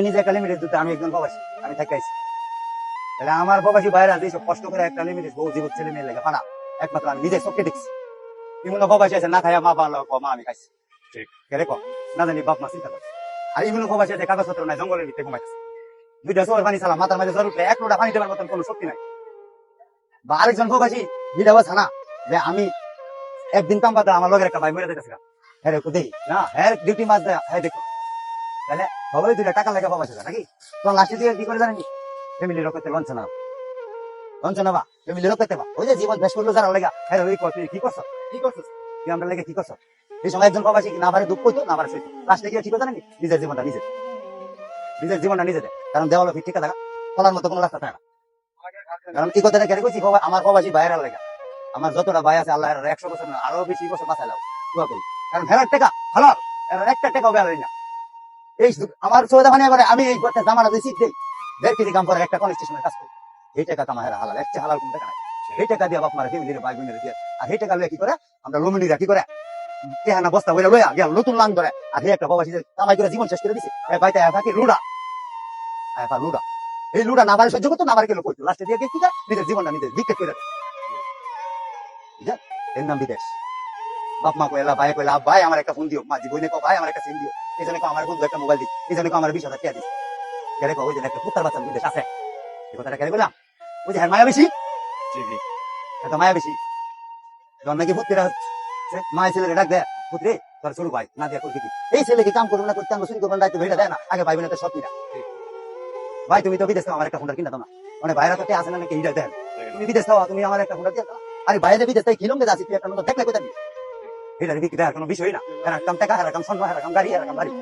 নিজে একটা লিমিটেড দিতে আমি একজন প্রবাসী, আমি থাকাইছি। তাহলে আমার প্রবাসী বাইরে যেসব কষ্ট করে একটা লিমিটেড বউ জীবন ছেলে মেয়ে লেগে পানা, একমাত্র আমি নিজে চোখে দেখছি। বিভিন্ন প্রবাসী আছে না খাইয়া মা বাবা মা আমি খাইছি, ঠিক। কে রেখো না জানি বাপ মা চিন্তা করছে। আর বিভিন্ন প্রবাসী আছে কাগজপত্র নাই, জঙ্গলের ভিতরে ঘুমাইতেছে। দুইটা চোর পানি চালা মাথার মাঝে জ্বর উঠলে এক লোটা পানি দেওয়ার মতন কোনো শক্তি নাই। বা আরেকজন প্রবাসী ভিডিও আছে না যে আমি একদিন কাম পাতা আমার লগের একটা ভাই মরে যেতেছিলাম, হ্যাঁ রেখো দেখি না হ্যাঁ ডিউটি মাছ দেয়, হ্যাঁ দেখো। তাহলে সবাই দুইটা টাকা লেগে প্রবাসী আছে নাকি? তোমার লাস্টে দিয়ে কি করে জানেন, ফ্যামিলি রক্ষাতে লঞ্চনা লঞ্চনা বা ফ্যামিলি রক্ষাতে বা ওই যে জীবন বেশ করলো যারা লেগা, হ্যাঁ ওই তুই কি করছো কি করছো তুই আমরা লেগে কি করছো। এই সময় একজন প্রবাসী না পারে দুঃখ হইতো না পারে সইতো, লাস্টে গিয়ে ঠিক জানেন নিজের জীবনটা নিজে, নিজের জীবনটা নিজে দেয়। কারণ দেওয়ালো ঠিক ঠিকা থাকা চলার মতো কোনো রাস্তা থাকে না। কারণ এই কথাটা কেন কইছি, আমার প্রবাসী বাইরের লেগা আমার যতটা ভাই আছে আল্লাহ 100 বছর না আরো বেশি বছর বাঁচাই লাও দোয়া করি। কারণ হেরার টাকা হালাল, এর একটা টাকাও বেড়াই না। এই আমার সৌদা মানে এবারে আমি এই করতে জামানা দিয়েছি দেই 1.5 কেজি কাম করে একটা কোন স্টেশনে কাজ করি, এই টাকা কামা হেরা হালাল, একটা হালাল কোন টাকা নাই। এই টাকা দিয়ে বাপ মারা ফ্যামিলির ভাই বোনের দিয়ে, আর এই টাকা লইয়া কি করে আমরা লুমিনিরা কি করে তেহানা বস্তা বইরা লইয়া গেল নতুন লাং ধরে, আর এই একটা প্রবাসী কামাই করে জীবন শেষ করে দিছে। ভাইটা ফাঁকি লুডা লুডা, এই লুডা না পারে সহ্য করতো না পারে গেল করতো, লাস্টে দিয়ে কি করে নিজের জীবনটা নিজের বিক্রি করে দেয়। এর নাম বিদেশ। বাপ মা কইলা ভাই কইলা ভাই আমার একটা ফোন দিও, মা জীবনে কো ভাই আমার একটা সিম দিও, এই জন্য আমার বন্ধু একটা মোবাইল দিই, এই জন্য আমার 20,000 টাকা দিই। কেন কো ওই যে একটা কুত্তার বাচ্চা বিদেশ আছে, এই কথাটা কেন বললাম ওই যে হ্যাঁ মায়া বেশি, এত মায়া বেশি যখন নাকি পুত্রেরা মায়ের ছেলেকে ডাক দেয় পুত্রে তোর ছোট ভাই না দিয়া করবি কি, এই ছেলেকে কাম করবো না করতে আমরা চুরি করবো দায়িত্ব ভেটা দেয় না, আগে ভাই বোনের সব কিনা ভাই তুমি তো বিদেশ আমার একটা ফোনটা কিনা দাও না, মানে বাইরে তো আসে না নাকি হিটার দেন, তুমি বিদেশ খাওয়া তুমি আমার একটা ফোনটা দিয়ে দাও। আরে বাইরে বিদেশ তাই কিলোম যাচ্ছি তুই একটা মতো দেখলে কোথায়, এটা বিক্রি দেওয়ার কোনো বিষয় না, এরকম টাকা এরকম সম্মান এরকম গাড়ি এরকম বাড়ি।